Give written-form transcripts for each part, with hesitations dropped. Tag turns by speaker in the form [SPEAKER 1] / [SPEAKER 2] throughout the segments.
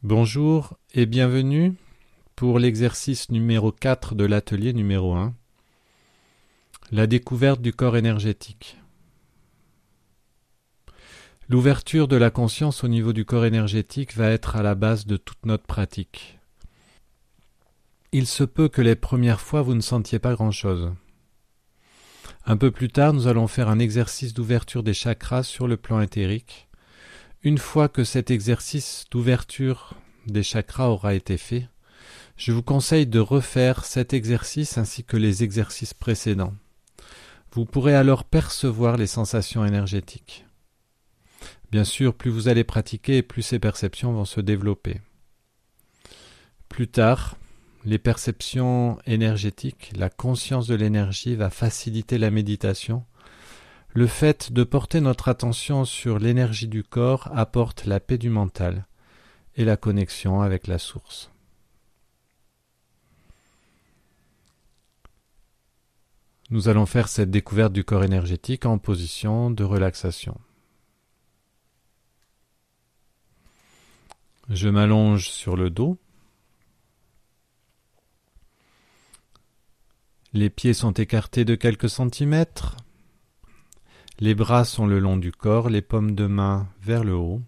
[SPEAKER 1] Bonjour et bienvenue pour l'exercice numéro 4 de l'atelier numéro 1, la découverte du corps énergétique. L'ouverture de la conscience au niveau du corps énergétique va être à la base de toute notre pratique. Il se peut que les premières fois vous ne sentiez pas grand-chose. Un peu plus tard, nous allons faire un exercice d'ouverture des chakras sur le plan éthérique. Une fois que cet exercice d'ouverture des chakras aura été fait, je vous conseille de refaire cet exercice ainsi que les exercices précédents. Vous pourrez alors percevoir les sensations énergétiques. Bien sûr, plus vous allez pratiquer, plus ces perceptions vont se développer. Plus tard, les perceptions énergétiques, la conscience de l'énergie va faciliter la méditation. Le fait de porter notre attention sur l'énergie du corps apporte la paix du mental et la connexion avec la source. Nous allons faire cette découverte du corps énergétique en position de relaxation. Je m'allonge sur le dos. Les pieds sont écartés de quelques centimètres. Les bras sont le long du corps, les paumes de main vers le haut.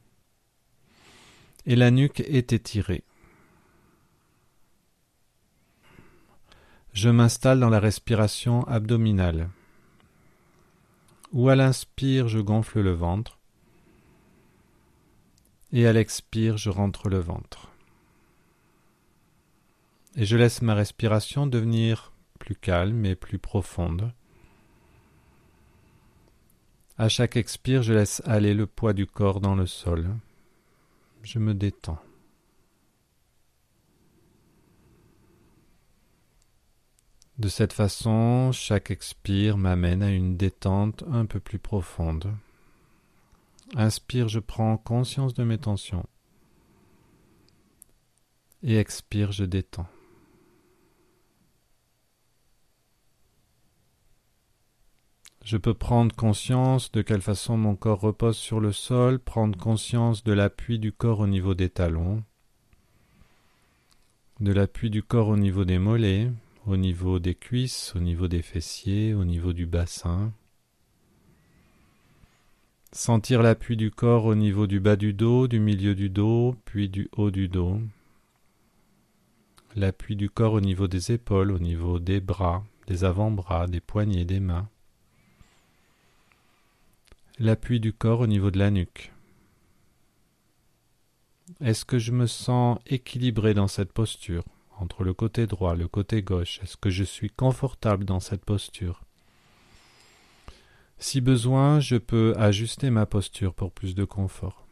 [SPEAKER 1] Et la nuque est étirée. Je m'installe dans la respiration abdominale, où à l'inspire, je gonfle le ventre, et à l'expire, je rentre le ventre. Et je laisse ma respiration devenir plus calme et plus profonde. À chaque expire, je laisse aller le poids du corps dans le sol. Je me détends. De cette façon, chaque expire m'amène à une détente un peu plus profonde. Inspire, je prends conscience de mes tensions. Et expire, je détends. Je peux prendre conscience de quelle façon mon corps repose sur le sol, prendre conscience de l'appui du corps au niveau des talons, de l'appui du corps au niveau des mollets, au niveau des cuisses, au niveau des fessiers, au niveau du bassin. Sentir l'appui du corps au niveau du bas du dos, du milieu du dos, puis du haut du dos. L'appui du corps au niveau des épaules, au niveau des bras, des avant-bras, des poignets, des mains. L'appui du corps au niveau de la nuque. Est-ce que je me sens équilibré dans cette posture, entre le côté droit et le côté gauche? Est-ce que je suis confortable dans cette posture? Si besoin, je peux ajuster ma posture pour plus de confort.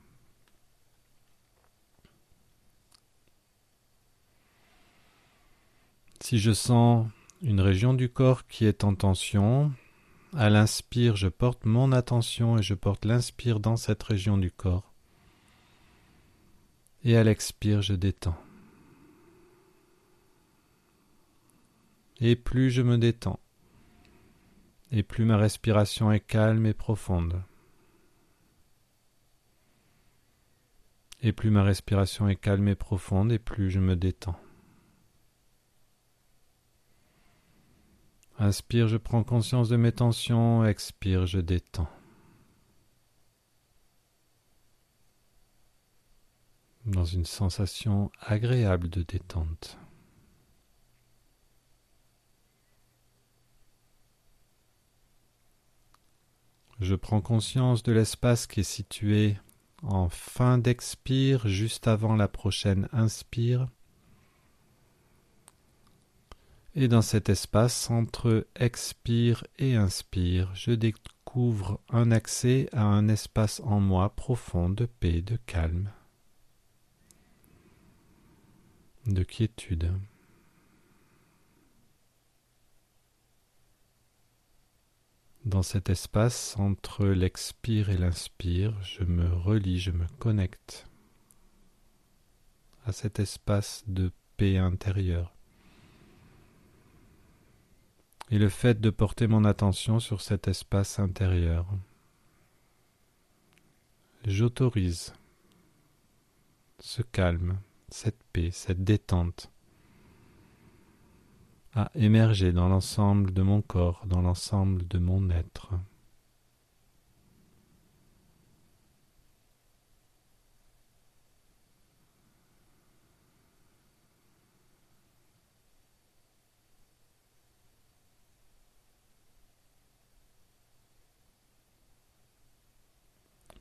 [SPEAKER 1] Si je sens une région du corps qui est en tension, à l'inspire, je porte mon attention et je porte l'inspire dans cette région du corps. Et à l'expire, je détends. Et plus je me détends, et plus ma respiration est calme et profonde. Et plus ma respiration est calme et profonde, et plus je me détends. Inspire, je prends conscience de mes tensions, expire, je détends. Dans une sensation agréable de détente. Je prends conscience de l'espace qui est situé en fin d'expire, juste avant la prochaine inspire. Et dans cet espace, entre expire et inspire, je découvre un accès à un espace en moi profond de paix, de calme, de quiétude. Dans cet espace, entre l'expire et l'inspire, je me relie, je me connecte à cet espace de paix intérieure. Et le fait de porter mon attention sur cet espace intérieur, j'autorise ce calme, cette paix, cette détente à émerger dans l'ensemble de mon corps, dans l'ensemble de mon être.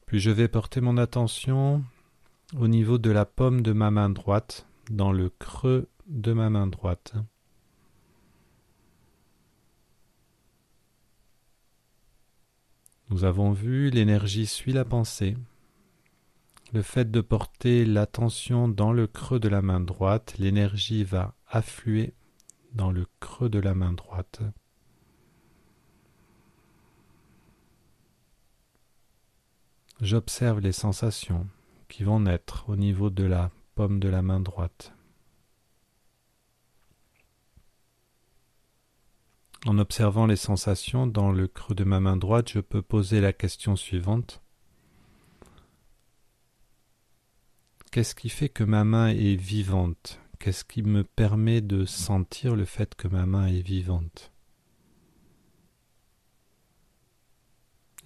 [SPEAKER 1] Puis je vais porter mon attention au niveau de la paume de ma main droite, dans le creux de ma main droite. Nous avons vu, l'énergie suit la pensée. Le fait de porter l'attention dans le creux de la main droite, l'énergie va affluer dans le creux de la main droite. J'observe les sensations qui vont naître au niveau de la paume de la main droite. En observant les sensations dans le creux de ma main droite, je peux poser la question suivante. Qu'est-ce qui fait que ma main est vivante? Qu'est-ce qui me permet de sentir le fait que ma main est vivante?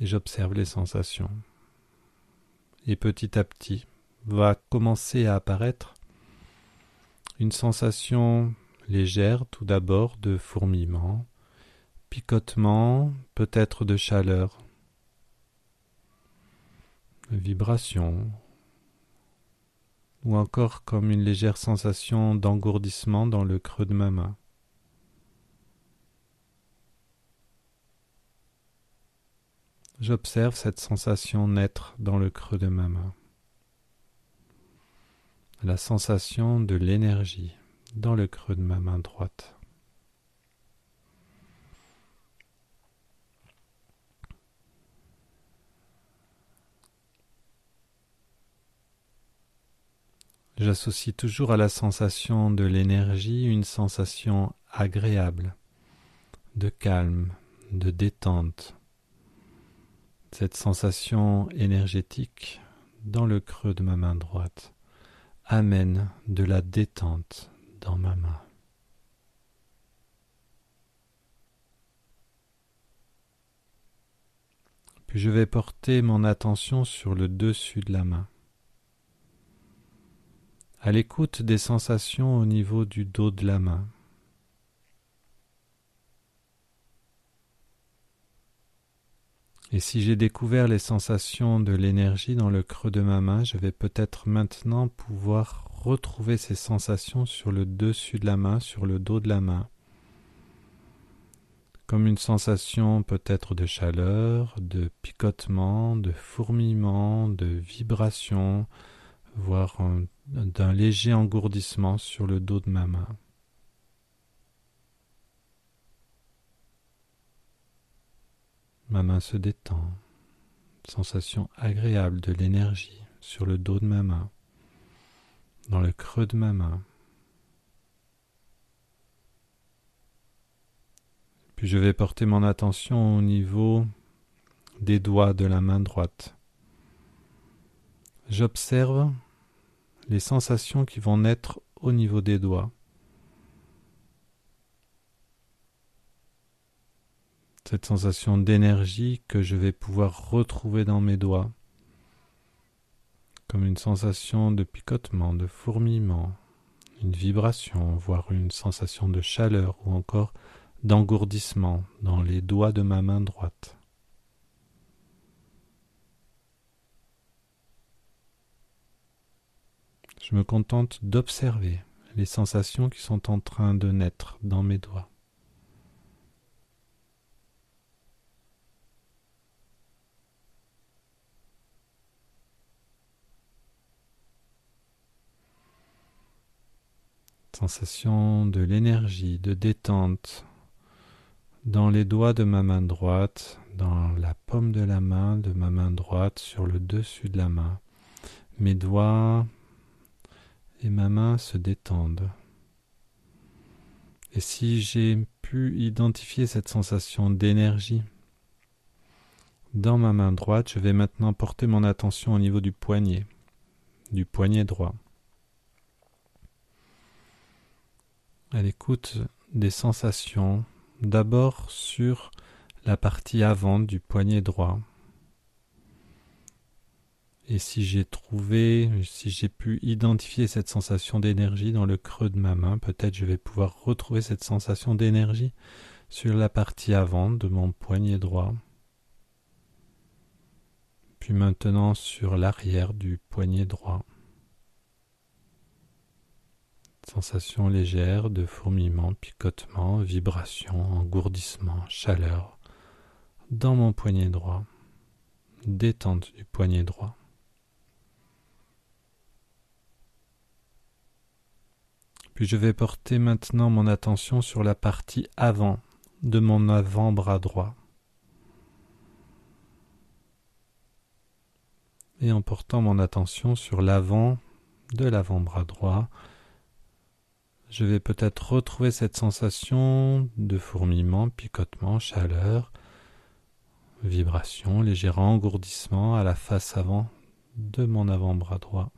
[SPEAKER 1] Et j'observe les sensations. Et petit à petit, va commencer à apparaître une sensation légère, tout d'abord, de fourmillement, picotement, peut-être de chaleur, de vibration, ou encore comme une légère sensation d'engourdissement dans le creux de ma main. J'observe cette sensation naître dans le creux de ma main. La sensation de l'énergie dans le creux de ma main droite. J'associe toujours à la sensation de l'énergie une sensation agréable, de calme, de détente. Cette sensation énergétique dans le creux de ma main droite amène de la détente dans ma main. Puis je vais porter mon attention sur le dessus de la main, à l'écoute des sensations au niveau du dos de la main. Et si j'ai découvert les sensations de l'énergie dans le creux de ma main, je vais peut-être maintenant pouvoir retrouver ces sensations sur le dessus de la main, sur le dos de la main, comme une sensation peut-être de chaleur, de picotement, de fourmillement, de vibration, voire d'un léger engourdissement sur le dos de ma main. Ma main se détend, sensation agréable de l'énergie sur le dos de ma main, dans le creux de ma main. Puis je vais porter mon attention au niveau des doigts de la main droite. J'observe les sensations qui vont naître au niveau des doigts. Cette sensation d'énergie que je vais pouvoir retrouver dans mes doigts, comme une sensation de picotement, de fourmillement, une vibration, voire une sensation de chaleur ou encore d'engourdissement dans les doigts de ma main droite. Je me contente d'observer les sensations qui sont en train de naître dans mes doigts. Sensation de l'énergie, de détente dans les doigts de ma main droite, dans la paume de la main de ma main droite, sur le dessus de la main. Mes doigts et ma main se détendent. Et si j'ai pu identifier cette sensation d'énergie dans ma main droite, je vais maintenant porter mon attention au niveau du poignet droit. à l'écoute des sensations, d'abord sur la partie avant du poignet droit. Et si j'ai pu identifier cette sensation d'énergie dans le creux de ma main, peut-être je vais pouvoir retrouver cette sensation d'énergie sur la partie avant de mon poignet droit. Puis maintenant sur l'arrière du poignet droit. Sensation légère de fourmillement, picotement, vibration, engourdissement, chaleur dans mon poignet droit. Détente du poignet droit. Puis je vais porter maintenant mon attention sur la partie avant de mon avant-bras droit. Et en portant mon attention sur l'avant de l'avant-bras droit, je vais peut-être retrouver cette sensation de fourmillement, picotement, chaleur, vibration, léger engourdissement à la face avant de mon avant-bras droit.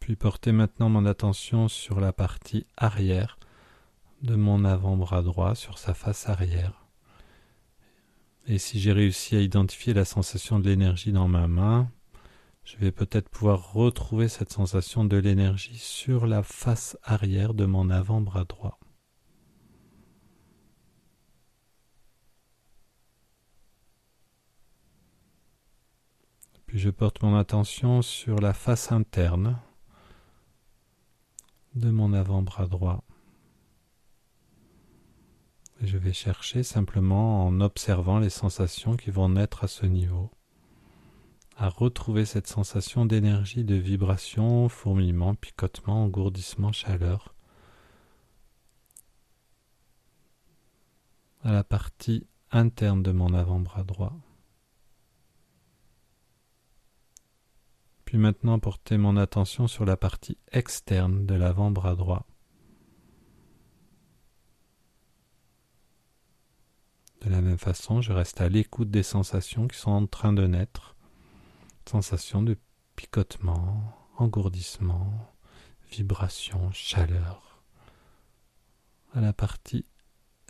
[SPEAKER 1] Puis porter maintenant mon attention sur la partie arrière de mon avant-bras droit, sur sa face arrière. Et si j'ai réussi à identifier la sensation de l'énergie dans ma main, je vais peut-être pouvoir retrouver cette sensation de l'énergie sur la face arrière de mon avant-bras droit. Puis je porte mon attention sur la face interne de mon avant-bras droit. Et je vais chercher simplement en observant les sensations qui vont naître à ce niveau, à retrouver cette sensation d'énergie, de vibration, fourmillement, picotement, engourdissement, chaleur, à la partie interne de mon avant-bras droit. Puis maintenant porter mon attention sur la partie externe de l'avant-bras droit. De la même façon, je reste à l'écoute des sensations qui sont en train de naître. Sensations de picotement, engourdissement, vibration, chaleur, à la partie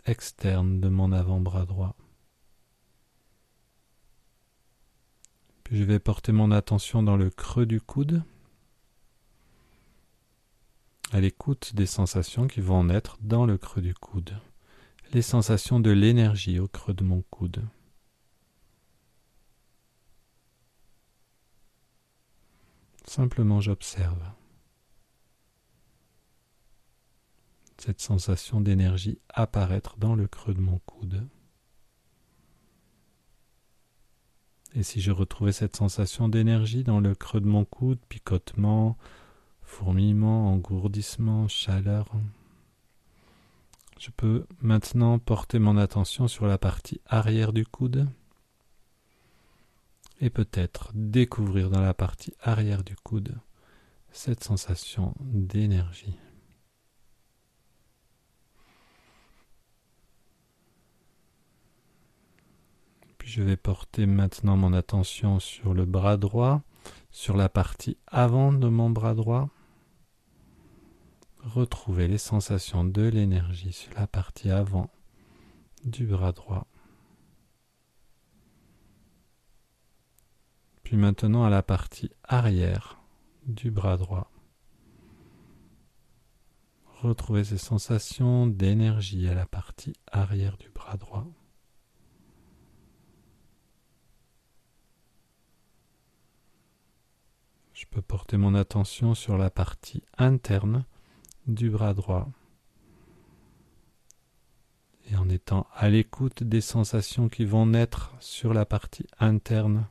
[SPEAKER 1] externe de mon avant-bras droit. Puis je vais porter mon attention dans le creux du coude, à l'écoute des sensations qui vont naître dans le creux du coude. Les sensations de l'énergie au creux de mon coude. Simplement j'observe cette sensation d'énergie apparaître dans le creux de mon coude. Et si je retrouvais cette sensation d'énergie dans le creux de mon coude, picotement, fourmillement, engourdissement, chaleur, je peux maintenant porter mon attention sur la partie arrière du coude et peut-être découvrir dans la partie arrière du coude cette sensation d'énergie. Puis je vais porter maintenant mon attention sur le bras droit, sur la partie avant de mon bras droit. Retrouver les sensations de l'énergie sur la partie avant du bras droit. Puis maintenant à la partie arrière du bras droit. Retrouver ces sensations d'énergie à la partie arrière du bras droit. Je peux porter mon attention sur la partie interne du bras droit. Et en étant à l'écoute des sensations qui vont naître sur la partie interne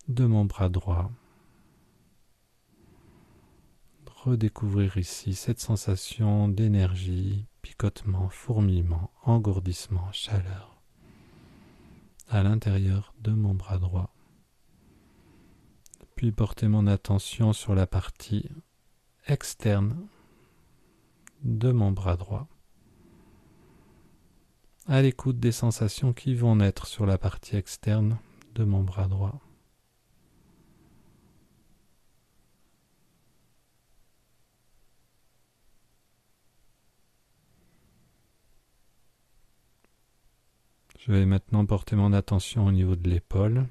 [SPEAKER 1] de mon bras droit. Redécouvrir ici cette sensation d'énergie, picotement, fourmillement, engourdissement, chaleur à l'intérieur de mon bras droit. Puis porter mon attention sur la partie externe de mon bras droit, à l'écoute des sensations qui vont naître sur la partie externe de mon bras droit. Je vais maintenant porter mon attention au niveau de l'épaule.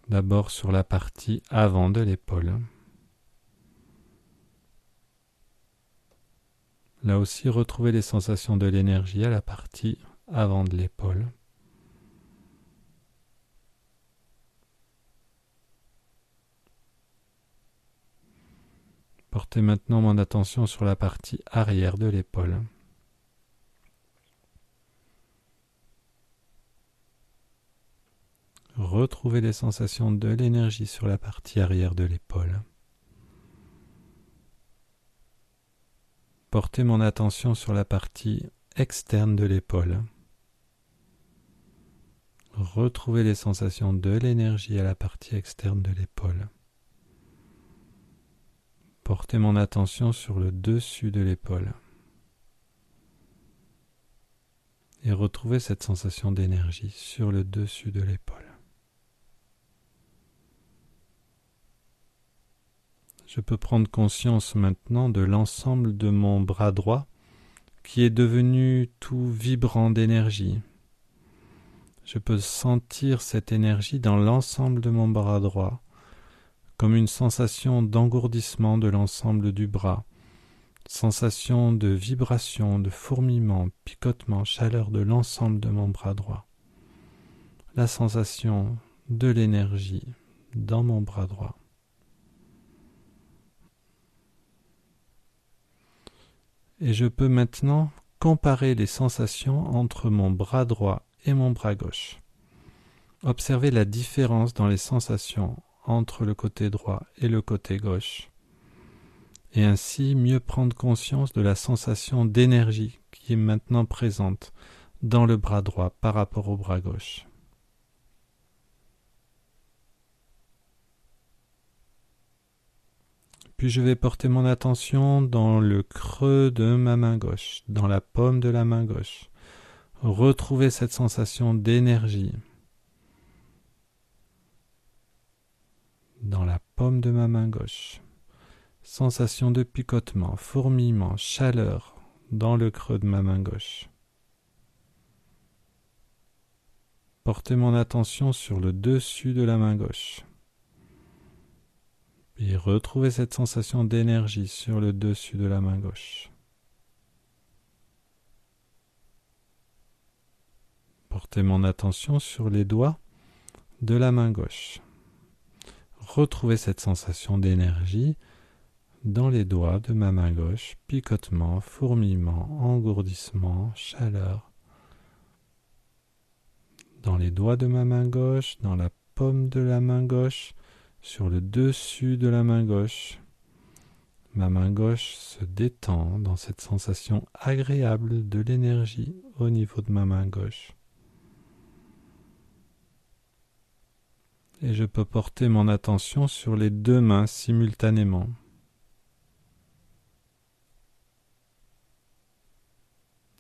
[SPEAKER 1] D'abord sur la partie avant de l'épaule. Là aussi, retrouvez les sensations de l'énergie à la partie avant de l'épaule. Portez maintenant mon attention sur la partie arrière de l'épaule. Retrouvez les sensations de l'énergie sur la partie arrière de l'épaule. Portez mon attention sur la partie externe de l'épaule. Retrouvez les sensations de l'énergie à la partie externe de l'épaule. Portez mon attention sur le dessus de l'épaule. Et retrouvez cette sensation d'énergie sur le dessus de l'épaule. Je peux prendre conscience maintenant de l'ensemble de mon bras droit qui est devenu tout vibrant d'énergie. Je peux sentir cette énergie dans l'ensemble de mon bras droit, comme une sensation d'engourdissement de l'ensemble du bras, sensation de vibration, de fourmillement, picotement, chaleur de l'ensemble de mon bras droit. La sensation de l'énergie dans mon bras droit. Et je peux maintenant comparer les sensations entre mon bras droit et mon bras gauche. Observez la différence dans les sensations entre le côté droit et le côté gauche. Et ainsi mieux prendre conscience de la sensation d'énergie qui est maintenant présente dans le bras droit par rapport au bras gauche. Puis je vais porter mon attention dans le creux de ma main gauche, dans la paume de la main gauche. Retrouvez cette sensation d'énergie dans la paume de ma main gauche. Sensation de picotement, fourmillement, chaleur dans le creux de ma main gauche. Portez mon attention sur le dessus de la main gauche. Et retrouvez cette sensation d'énergie sur le dessus de la main gauche. Portez mon attention sur les doigts de la main gauche. Retrouvez cette sensation d'énergie dans les doigts de ma main gauche, picotement, fourmillement, engourdissement, chaleur. Dans les doigts de ma main gauche, dans la paume de la main gauche, sur le dessus de la main gauche. Ma main gauche se détend dans cette sensation agréable de l'énergie au niveau de ma main gauche. Et je peux porter mon attention sur les deux mains simultanément.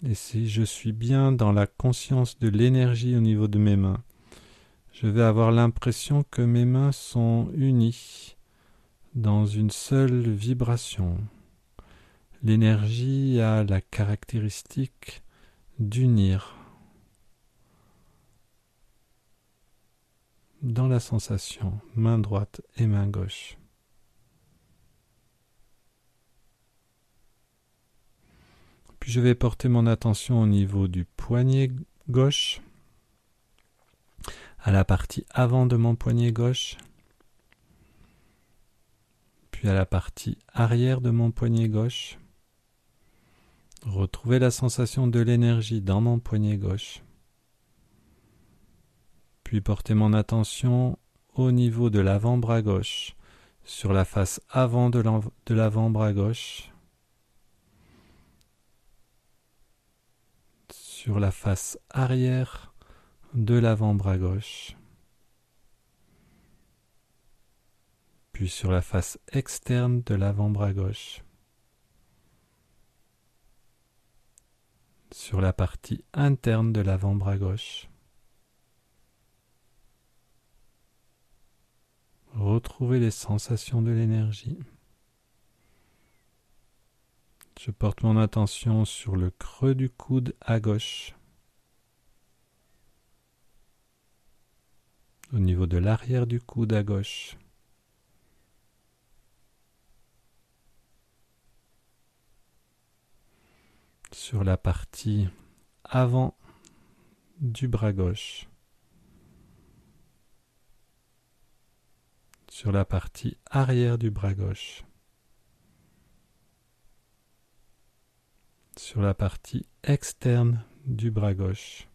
[SPEAKER 1] Et si je suis bien dans la conscience de l'énergie au niveau de mes mains, je vais avoir l'impression que mes mains sont unies dans une seule vibration. L'énergie a la caractéristique d'unir dans la sensation, main droite et main gauche. Puis je vais porter mon attention au niveau du poignet gauche, à la partie avant de mon poignet gauche, puis à la partie arrière de mon poignet gauche. Retrouvez la sensation de l'énergie dans mon poignet gauche. Puis portez mon attention au niveau de l'avant-bras gauche, sur la face avant de l'avant-bras gauche, sur la face arrière de l'avant-bras gauche, puis sur la face externe de l'avant-bras gauche, sur la partie interne de l'avant-bras gauche. Retrouvez les sensations de l'énergie. Je porte mon attention sur le creux du coude à gauche, au niveau de l'arrière du coude à gauche, sur la partie avant du bras gauche, sur la partie arrière du bras gauche, sur la partie externe du bras gauche,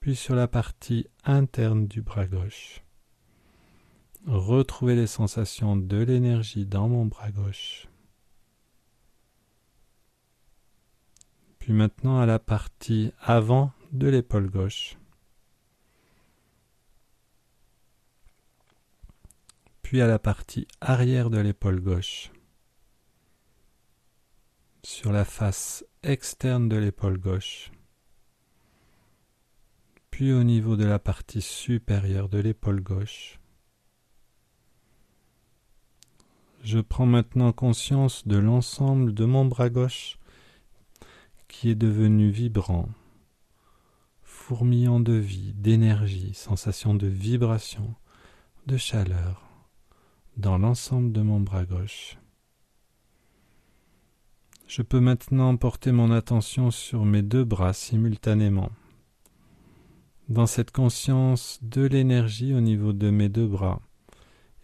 [SPEAKER 1] puis sur la partie interne du bras gauche. Retrouvez les sensations de l'énergie dans mon bras gauche. Puis maintenant à la partie avant de l'épaule gauche. Puis à la partie arrière de l'épaule gauche. Sur la face externe de l'épaule gauche. Puis au niveau de la partie supérieure de l'épaule gauche. Je prends maintenant conscience de l'ensemble de mon bras gauche qui est devenu vibrant, fourmillant de vie, d'énergie, sensation de vibration, de chaleur dans l'ensemble de mon bras gauche. Je peux maintenant porter mon attention sur mes deux bras simultanément. Dans cette conscience de l'énergie au niveau de mes deux bras,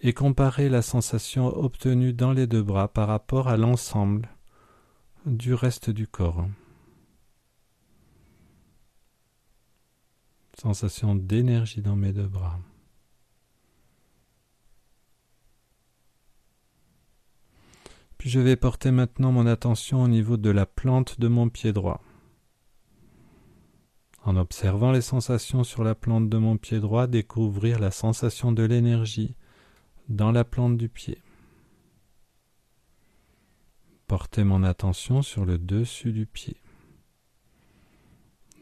[SPEAKER 1] et comparer la sensation obtenue dans les deux bras par rapport à l'ensemble du reste du corps. Sensation d'énergie dans mes deux bras. Puis je vais porter maintenant mon attention au niveau de la plante de mon pied droit. En observant les sensations sur la plante de mon pied droit, découvrir la sensation de l'énergie dans la plante du pied. Porter mon attention sur le dessus du pied.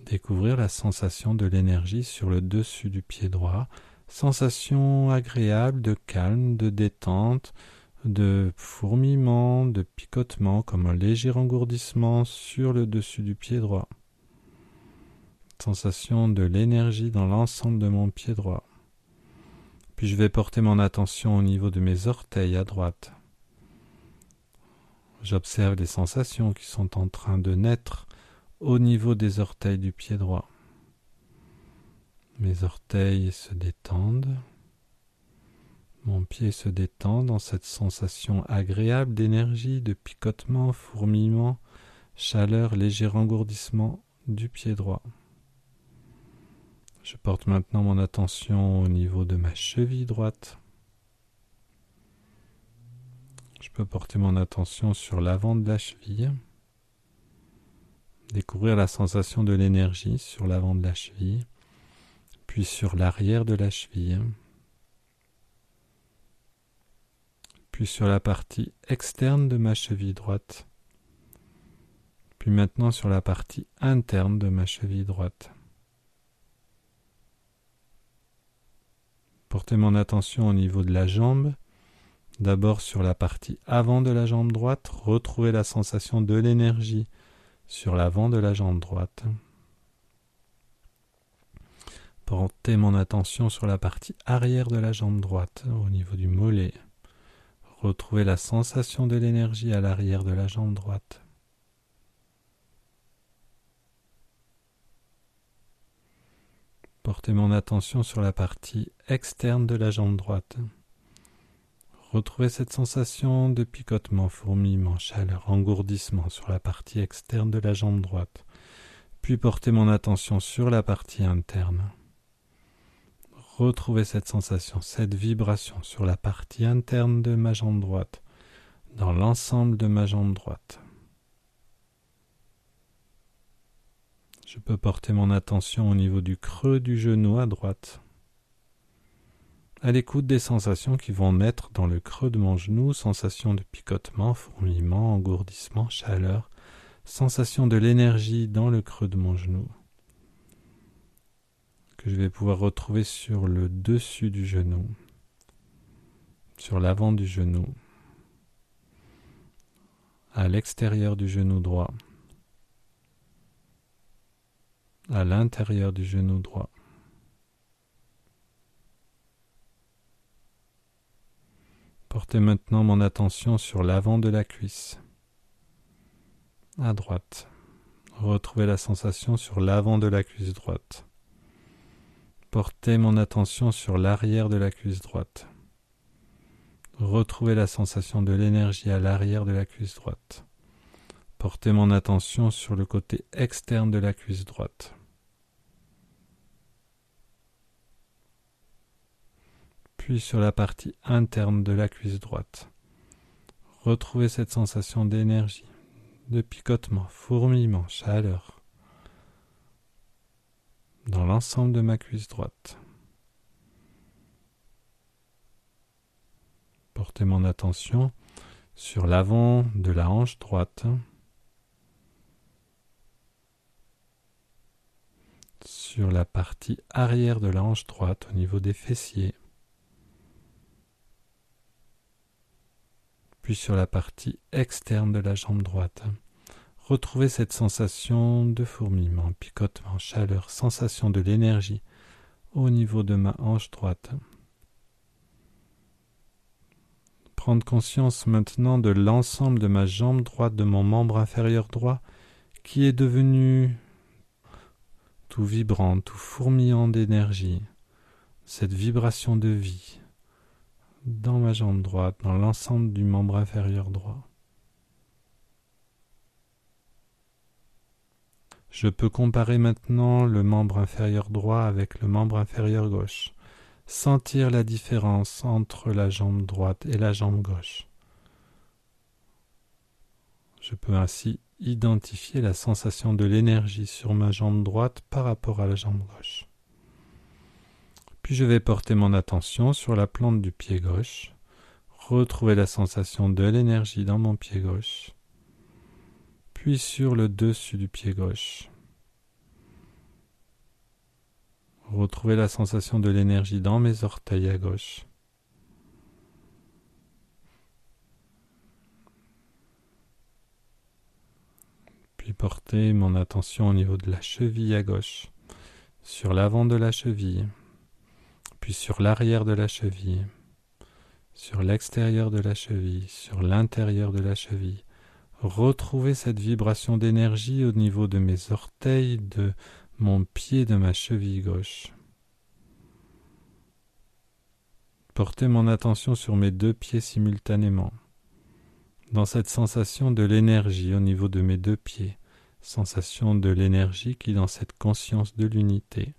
[SPEAKER 1] Découvrir la sensation de l'énergie sur le dessus du pied droit. Sensation agréable de calme, de détente, de fourmillement, de picotement, comme un léger engourdissement sur le dessus du pied droit. Sensation de l'énergie dans l'ensemble de mon pied droit. Puis je vais porter mon attention au niveau de mes orteils à droite. J'observe les sensations qui sont en train de naître au niveau des orteils du pied droit. Mes orteils se détendent. Mon pied se détend dans cette sensation agréable d'énergie, de picotement, fourmillement, chaleur, léger engourdissement du pied droit. Je porte maintenant mon attention au niveau de ma cheville droite. Je peux porter mon attention sur l'avant de la cheville. Découvrir la sensation de l'énergie sur l'avant de la cheville, puis sur l'arrière de la cheville, puis sur la partie externe de ma cheville droite, puis maintenant sur la partie interne de ma cheville droite. Portez mon attention au niveau de la jambe, d'abord sur la partie avant de la jambe droite, retrouvez la sensation de l'énergie sur l'avant de la jambe droite. Portez mon attention sur la partie arrière de la jambe droite, au niveau du mollet. Retrouvez la sensation de l'énergie à l'arrière de la jambe droite. Portez mon attention sur la partie externe de la jambe droite. Retrouvez cette sensation de picotement, fourmillement, chaleur, engourdissement sur la partie externe de la jambe droite. Puis portez mon attention sur la partie interne. Retrouvez cette sensation, cette vibration sur la partie interne de ma jambe droite, dans l'ensemble de ma jambe droite. Je peux porter mon attention au niveau du creux du genou à droite, à l'écoute des sensations qui vont naître dans le creux de mon genou, sensation de picotement, fourmillement, engourdissement, chaleur, sensation de l'énergie dans le creux de mon genou, que je vais pouvoir retrouver sur le dessus du genou, sur l'avant du genou, à l'extérieur du genou droit, à l'intérieur du genou droit. Portez maintenant mon attention sur l'avant de la cuisse, à droite. Retrouvez la sensation sur l'avant de la cuisse droite. Portez mon attention sur l'arrière de la cuisse droite. Retrouvez la sensation de l'énergie à l'arrière de la cuisse droite. Portez mon attention sur le côté externe de la cuisse droite. Puis sur la partie interne de la cuisse droite. Retrouvez cette sensation d'énergie, de picotement, fourmillement, chaleur dans l'ensemble de ma cuisse droite. Portez mon attention sur l'avant de la hanche droite, sur la partie arrière de la hanche droite au niveau des fessiers, puis sur la partie externe de la jambe droite. Retrouvez cette sensation de fourmillement, picotement, chaleur, sensation de l'énergie au niveau de ma hanche droite. Prendre conscience maintenant de l'ensemble de ma jambe droite, de mon membre inférieur droit, qui est devenu tout vibrant, tout fourmillant d'énergie, cette vibration de vie dans ma jambe droite, dans l'ensemble du membre inférieur droit. Je peux comparer maintenant le membre inférieur droit avec le membre inférieur gauche. Sentir la différence entre la jambe droite et la jambe gauche. Je peux ainsi identifier la sensation de l'énergie sur ma jambe droite par rapport à la jambe gauche. Puis je vais porter mon attention sur la plante du pied gauche, retrouver la sensation de l'énergie dans mon pied gauche, puis sur le dessus du pied gauche. Retrouver la sensation de l'énergie dans mes orteils à gauche. Puis porter mon attention au niveau de la cheville à gauche, sur l'avant de la cheville, puis sur l'arrière de la cheville, sur l'extérieur de la cheville, sur l'intérieur de la cheville. Retrouver cette vibration d'énergie au niveau de mes orteils, de mon pied, de ma cheville gauche. Porter mon attention sur mes deux pieds simultanément, dans cette sensation de l'énergie au niveau de mes deux pieds, sensation de l'énergie qui, dans cette conscience de l'unité,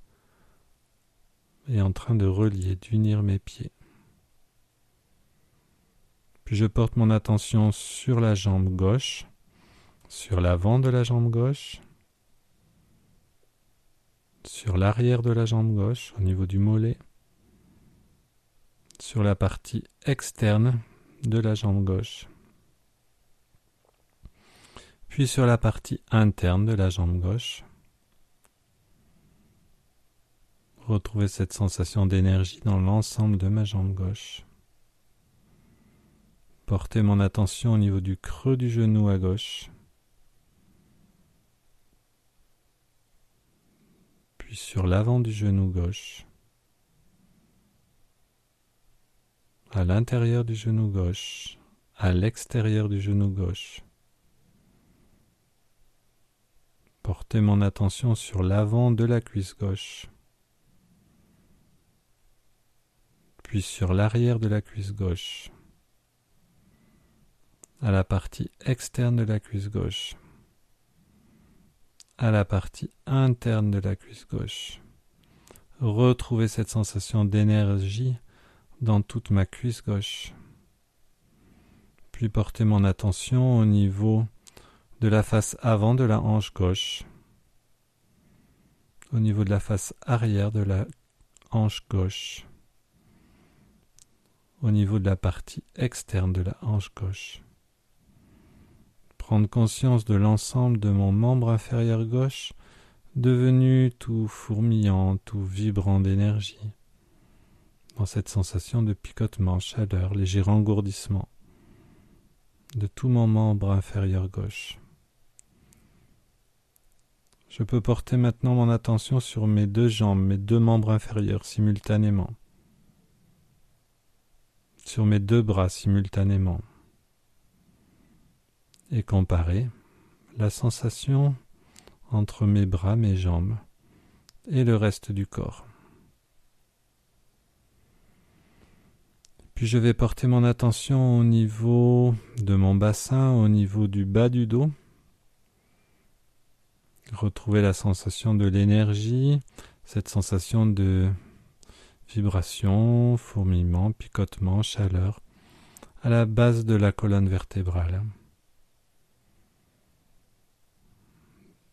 [SPEAKER 1] est en train de relier, d'unir mes pieds. Puis je porte mon attention sur la jambe gauche, sur l'avant de la jambe gauche, sur l'arrière de la jambe gauche, au niveau du mollet, sur la partie externe de la jambe gauche, puis sur la partie interne de la jambe gauche. Retrouvez cette sensation d'énergie dans l'ensemble de ma jambe gauche. Portez mon attention au niveau du creux du genou à gauche, puis sur l'avant du genou gauche, à l'intérieur du genou gauche, à l'extérieur du genou gauche. Portez mon attention sur l'avant de la cuisse gauche, puis sur l'arrière de la cuisse gauche, à la partie externe de la cuisse gauche, à la partie interne de la cuisse gauche. Retrouvez cette sensation d'énergie dans toute ma cuisse gauche. Puis portez mon attention au niveau de la face avant de la hanche gauche, au niveau de la face arrière de la hanche gauche, au niveau de la partie externe de la hanche gauche. Prendre conscience de l'ensemble de mon membre inférieur gauche devenu tout fourmillant, tout vibrant d'énergie, dans cette sensation de picotement, chaleur, léger engourdissement de tout mon membre inférieur gauche. Je peux porter maintenant mon attention sur mes deux jambes, mes deux membres inférieurs simultanément, sur mes deux bras simultanément, et comparer la sensation entre mes bras, mes jambes et le reste du corps. Puis je vais porter mon attention au niveau de mon bassin, au niveau du bas du dos. Retrouver la sensation de l'énergie, cette sensation de vibration, fourmillement, picotement, chaleur, à la base de la colonne vertébrale.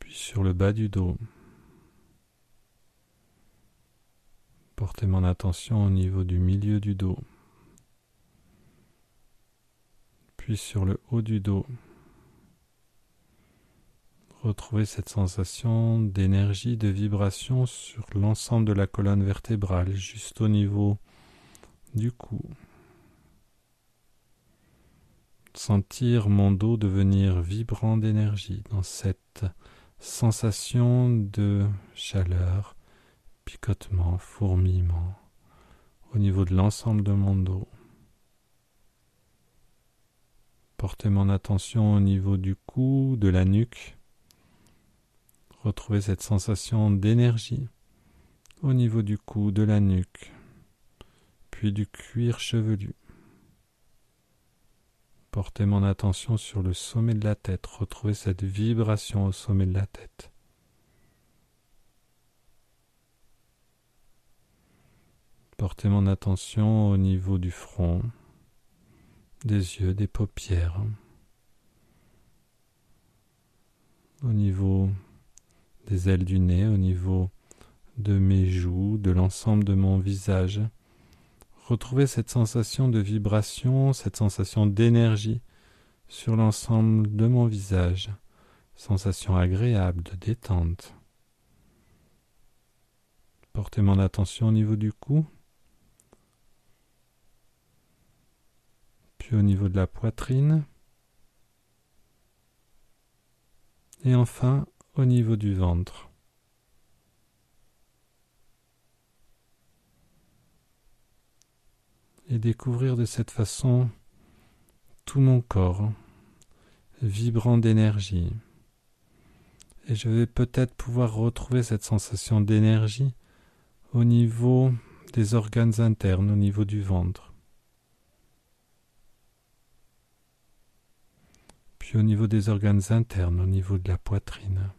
[SPEAKER 1] Puis sur le bas du dos. Porter mon attention au niveau du milieu du dos. Puis sur le haut du dos. Retrouver cette sensation d'énergie, de vibration sur l'ensemble de la colonne vertébrale, juste au niveau du cou. Sentir mon dos devenir vibrant d'énergie dans cette sensation de chaleur, picotement, fourmillement au niveau de l'ensemble de mon dos. Porter mon attention au niveau du cou, de la nuque. Retrouver cette sensation d'énergie au niveau du cou, de la nuque, puis du cuir chevelu. Porter mon attention sur le sommet de la tête, retrouver cette vibration au sommet de la tête. Porter mon attention au niveau du front, des yeux, des paupières, au niveau des ailes du nez, au niveau de mes joues, de l'ensemble de mon visage. Retrouver cette sensation de vibration, cette sensation d'énergie sur l'ensemble de mon visage. Sensation agréable de détente. Porter mon attention au niveau du cou, puis au niveau de la poitrine, et enfin au niveau du ventre. Et découvrir de cette façon tout mon corps, vibrant d'énergie. Et je vais peut-être pouvoir retrouver cette sensation d'énergie au niveau des organes internes, au niveau du ventre. Puis au niveau des organes internes, au niveau de la poitrine.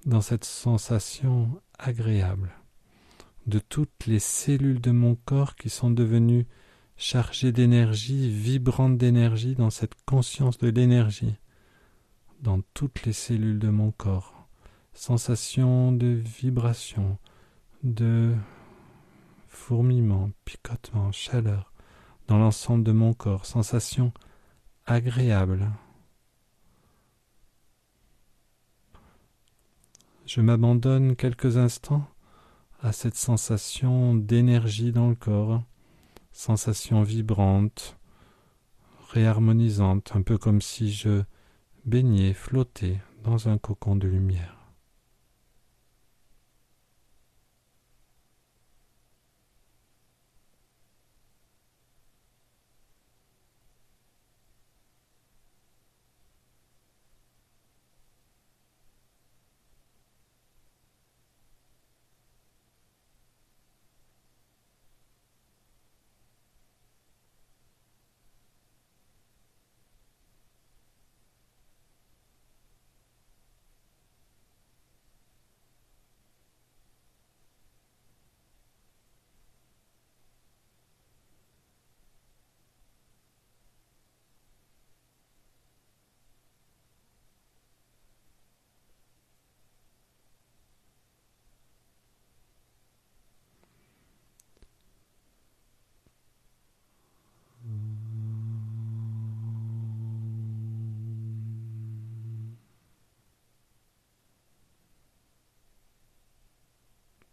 [SPEAKER 1] Dans cette sensation agréable de toutes les cellules de mon corps qui sont devenues chargées d'énergie, vibrantes d'énergie, dans cette conscience de l'énergie, dans toutes les cellules de mon corps. Sensation de vibration, de fourmillement, picotement, chaleur, dans l'ensemble de mon corps, sensation agréable. Je m'abandonne quelques instants à cette sensation d'énergie dans le corps, sensation vibrante, réharmonisante, un peu comme si je baignais, flottais dans un cocon de lumière.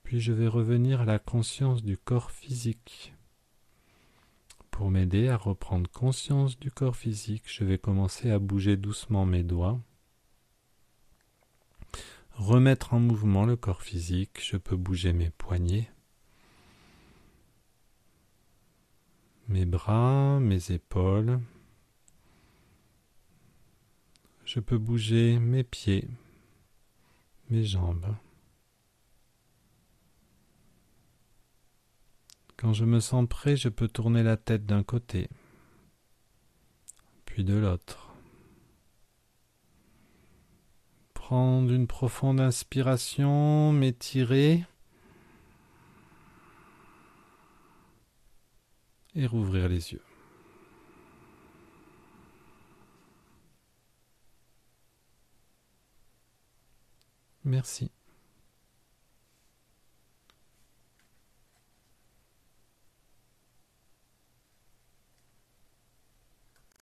[SPEAKER 1] Puis je vais revenir à la conscience du corps physique Pour m'aider à reprendre conscience du corps physique, je vais commencer à bouger doucement mes doigts. Remettre en mouvement le corps physique, je peux bouger mes poignets, mes bras, mes épaules. Je peux bouger mes pieds, mes jambes. Quand je me sens prêt, je peux tourner la tête d'un côté, puis de l'autre. Prendre une profonde inspiration, m'étirer et rouvrir les yeux. Merci.